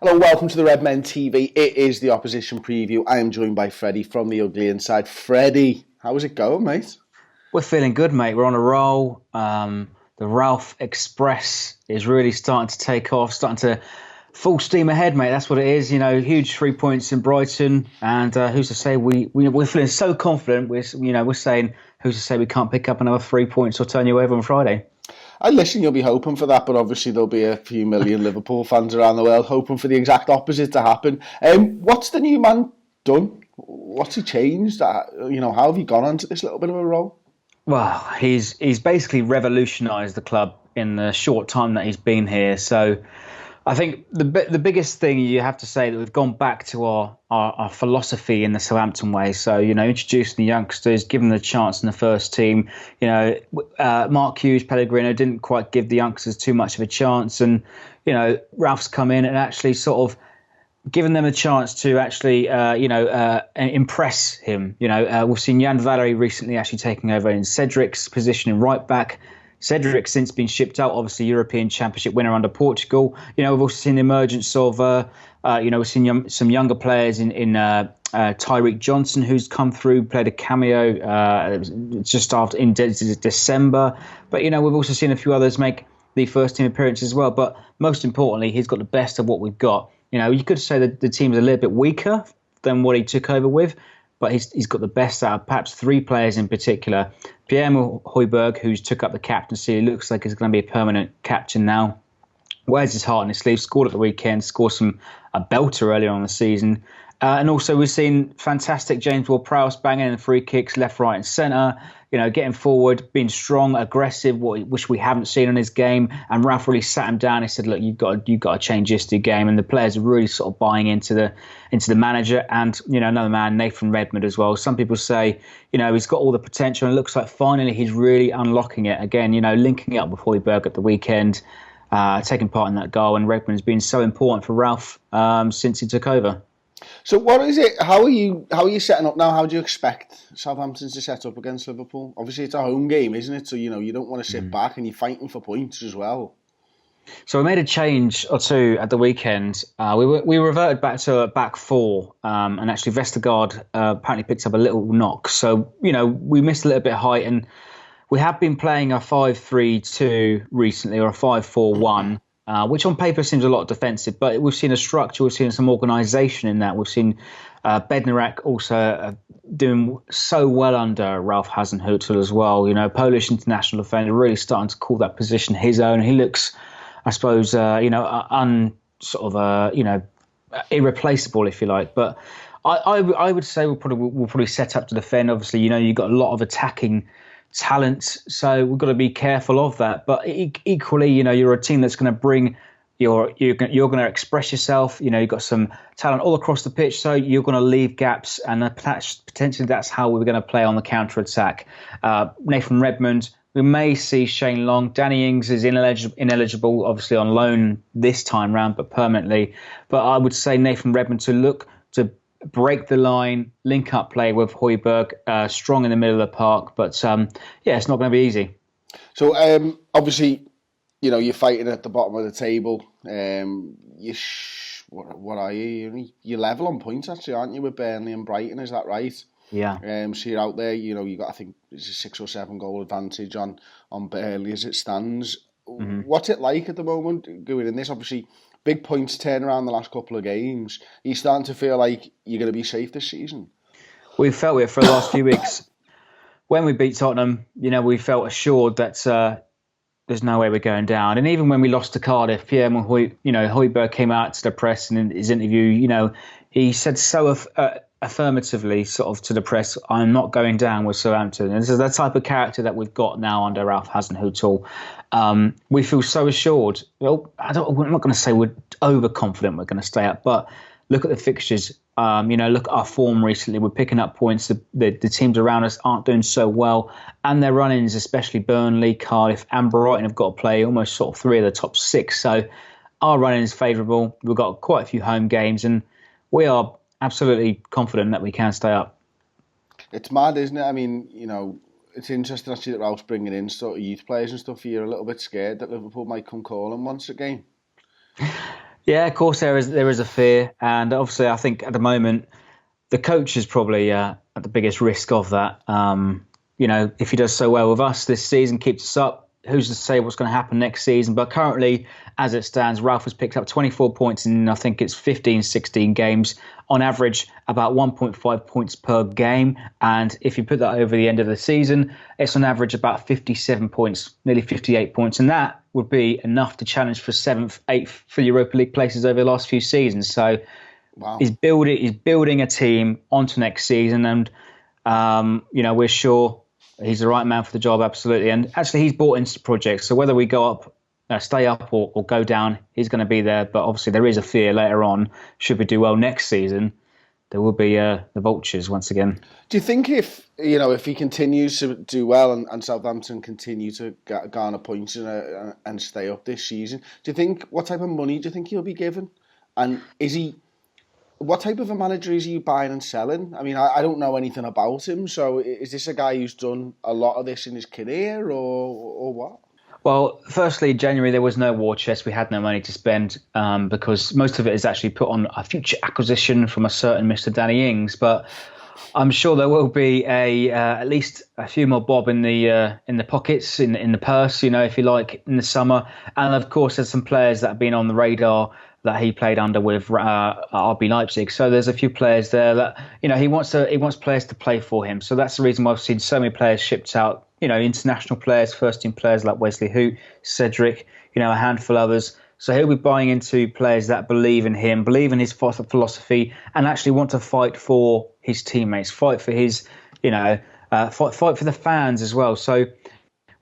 Hello, welcome to the Redmen TV. It is the opposition preview. I am joined by Freddie from the Ugly Inside. Freddie, how's it going, mate? We're feeling good, mate. We're on a roll. The Ralph Express is really starting to take off, starting to full steam ahead, mate. That's what it is. You know, huge 3 points in Brighton, and who's to say we're feeling so confident. We're saying who's to say we can't pick up another 3 points or turn you over on Friday. Listen, you'll be hoping for that, but obviously there'll be a few million Liverpool fans around the world hoping for the exact opposite to happen. What's the new man done? What's he changed? How have you gone onto this little bit of a roll? Well, he's basically revolutionised the club in the short time that he's been here. So I think the biggest thing you have to say that we've gone back to our philosophy in the Southampton way. So, introducing the youngsters, giving them the chance in the first team. Mark Hughes, Pellegrino didn't quite give the youngsters too much of a chance. And, Ralph's come in and actually sort of given them a chance to actually, impress him. We've seen Jan Valery recently actually taking over in Cedric's position in right back. Cedric since been shipped out, obviously European Championship winner under Portugal. We've also seen the emergence of, we've seen some younger players in Tyreek Johnson, who's come through, played a cameo just after in December. But, we've also seen a few others make the first team appearance as well. But most importantly, he's got the best of what we've got. You could say that the team's a little bit weaker than what he took over with, but he's got the best out of perhaps three players in particular. Pierre-Emile Højbjerg, who's took up the captaincy, looks like he's going to be a permanent captain now. Wears his heart on his sleeve, scored at the weekend, scored a belter earlier on in the season. And also we've seen fantastic James Ward-Prowse banging in the free kicks left, right and centre, getting forward, being strong, aggressive, which we haven't seen in his game. And Ralph really sat him down. He said, look, you've got to change this to game. And the players are really sort of buying into the manager and, another man, Nathan Redmen as well. Some people say, he's got all the potential and it looks like finally he's really unlocking it again, linking up with Højbjerg at the weekend, taking part in that goal. And Redman's been so important for Ralph since he took over. So what is it? How are you setting up now? How do you expect Southampton to set up against Liverpool? Obviously, it's a home game, isn't it? So, you don't want to sit back and you're fighting for points as well. So we made a change or two at the weekend. We reverted back to a back four, and actually Vestergaard apparently picked up a little knock. So, we missed a little bit of height, and we have been playing a 5-3-2 recently, or a 5-4-1. Which on paper seems a lot defensive, but we've seen a structure, we've seen some organisation in that. We've seen Bednarek also doing so well under Ralph HASSENHUTTL as well. Polish international defender, really starting to call that position his own. He looks, I suppose, irreplaceable, if you like. But I would say we'll probably set up to defend. Obviously, you've got a lot of attacking talent, so we've got to be careful of that. But equally, you're a team that's going to bring you're going to express yourself. You've got some talent all across the pitch, so you're going to leave gaps, and potentially that's how we're going to play on the counter attack. Nathan Redmond, we may see Shane Long. Danny Ings is ineligible, obviously on loan this time round, but permanently. But I would say Nathan Redmond to look to break the line, link up play with Højbjerg, strong in the middle of the park. But it's not going to be easy. So obviously, you're fighting at the bottom of the table. What are you? You're level on points, actually, aren't you, with Burnley and Brighton? Is that right? Yeah. So you're out there. You got, I think, it's a 6 or 7 goal advantage on Burnley as it stands. Mm-hmm. What's it like at the moment going in this? Obviously, big points turn around the last couple of games. Are you starting to feel like you're going to be safe this season? We've felt it for the last few weeks. When we beat Tottenham, we felt assured that there's no way we're going down. And even when we lost to Cardiff, Pierre-Emile Højbjerg came out to the press and in his interview, he said so affirmatively sort of to the press, I'm not going down with Southampton. And this is the type of character that we've got now under Ralph HASSENHUTTL. We feel so assured. Well, I'm not going to say we're overconfident we're going to stay up, but look at the fixtures. Look at our form recently. We're picking up points. The teams around us aren't doing so well. And their run-ins, especially Burnley, Cardiff and Brighton, have got to play almost sort of 3 of the top 6. So our run-in is favourable. We've got quite a few home games and we are absolutely confident that we can stay up. It's mad, isn't it? I mean, it's interesting actually that Ralph's bringing in sort of youth players and stuff. You're a little bit scared that Liverpool might come calling once again. Yeah, of course there is a fear, and obviously I think at the moment the coach is probably at the biggest risk of that. If he does so well with us this season, keeps us up, who's to say what's going to happen next season? But currently, as it stands, Ralph has picked up 24 points in, I think it's 15, 16 games, on average about 1.5 points per game. And if you put that over the end of the season, it's on average about 57 points, nearly 58 points. And that would be enough to challenge for 7th, 8th for Europa League places over the last few seasons. So wow. He's building a team onto next season. And, we're sure he's the right man for the job, absolutely. And actually, he's bought into the project. So whether we go up, stay up or go down, he's going to be there. But obviously, there is a fear later on, should we do well next season, there will be the vultures once again. Do you think if he continues to do well and Southampton continue to garner points and stay up this season, do you think, what type of money do you think he'll be given? And what type of a manager is he buying and selling? I mean, I don't know anything about him, so is this a guy who's done a lot of this in his career, or what? Well, firstly, January there was no war chest. We had no money to spend because most of it is actually put on a future acquisition from a certain Mr. Danny Ings. But I'm sure there will be at least a few more bob in the pockets, in the purse, if you like, in the summer. And of course, there's some players that have been on the radar that he played under with RB Leipzig. So there's a few players there that he wants players to play for him. So that's the reason why I've seen so many players shipped out. International players, first team players like Wesley Hoot, Cedric, a handful of others. So he'll be buying into players that believe in him, believe in his philosophy, and actually want to fight for his teammates, fight for his, fight for the fans as well. So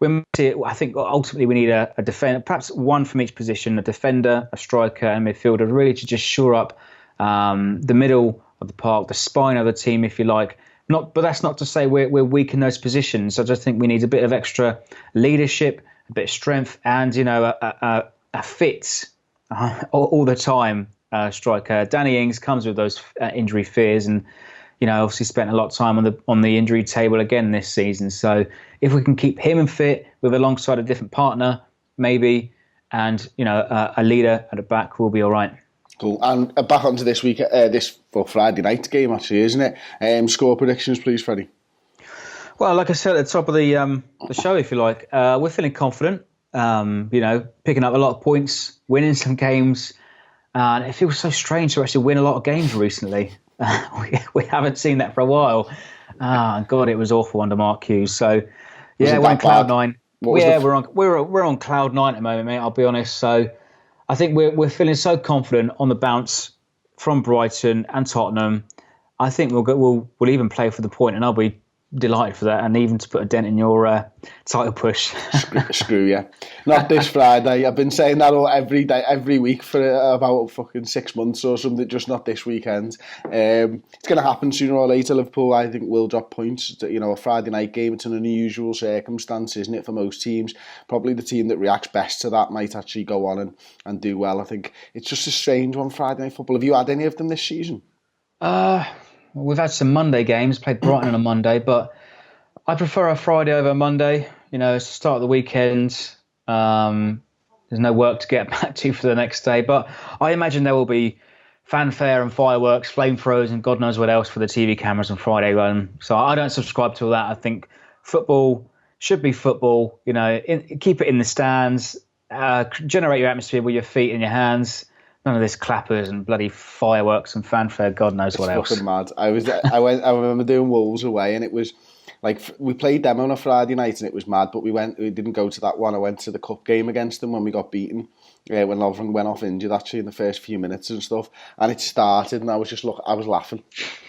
I think ultimately we need a defender, perhaps one from each position, a defender, a striker, and a midfielder, really to just shore up the middle of the park, the spine of the team, if you like. But that's not to say we're weak in those positions. I just think we need a bit of extra leadership, a bit of strength, and a fit all the time striker. Danny Ings comes with those injury fears, and obviously spent a lot of time on the injury table again this season. So if we can keep him fit with alongside a different partner, maybe, and a leader at the back, we'll be all right. Cool. And back onto this week, Friday night game, actually, isn't it? Score predictions, please, Freddie. Well, like I said at the top of the show, if you like, we're feeling confident. Picking up a lot of points, winning some games, and it feels so strange to actually win a lot of games recently. We haven't seen that for a while. God, it was awful under Mark Hughes. So, we're on cloud nine. We're on cloud nine at the moment, mate. I'll be honest. So, I think we're feeling so confident on the bounce from Brighton and Tottenham. I think we'll even play for the point, and I'll be delighted for that, and even to put a dent in your title push. Screw yeah. Not this Friday. I've been saying that every day, every week for about fucking 6 months or something, just not this weekend. It's going to happen sooner or later. Liverpool, I think, will drop points. A Friday night game, it's an unusual circumstance, isn't it, for most teams? Probably the team that reacts best to that might actually go on and do well. I think it's just a strange one, Friday night football. Have you had any of them this season? We've had some Monday games, played Brighton on a Monday, but I prefer a Friday over a Monday. It's the start of the weekend. There's no work to get back to for the next day. But I imagine there will be fanfare and fireworks, flamethrowers, and God knows what else for the TV cameras on Friday run. So I don't subscribe to all that. I think football should be football. Keep it in the stands, generate your atmosphere with your feet and your hands. None of this clappers and bloody fireworks and fanfare. God knows what else. It's fucking mad. I remember doing Wolves away, and it was like we played them on a Friday night, and it was mad. But we didn't go to that one. I went to the cup game against them when we got beaten. When Lovren went off injured actually in the first few minutes and stuff, and it started, and I was laughing.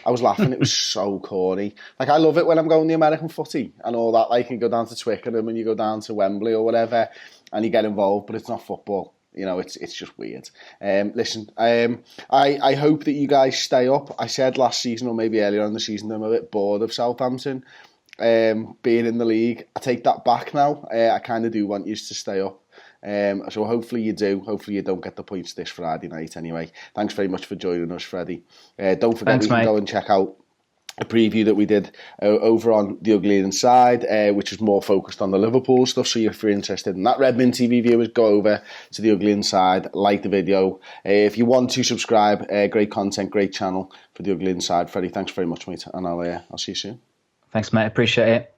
It was so corny. Like, I love it when I'm going the American footy and all that. Like, you go down to Twickenham and you go down to Wembley or whatever, and you get involved, but it's not football. It's just weird. Listen, I hope that you guys stay up. I said last season, or maybe earlier in the season, that I'm a bit bored of Southampton being in the league. I take that back now. I kind of do want you to stay up. So hopefully you do. Hopefully you don't get the points this Friday night anyway. Thanks very much for joining us, Freddie. Don't forget, you can go and check out a preview that we did over on The Ugly Inside, which is more focused on the Liverpool stuff. So if you're interested in that, Redmen TV viewers, go over to The Ugly Inside, like the video. If you want to subscribe, great content, great channel for The Ugly Inside. Freddie, thanks very much, mate, and I'll see you soon. Thanks, mate. Appreciate it.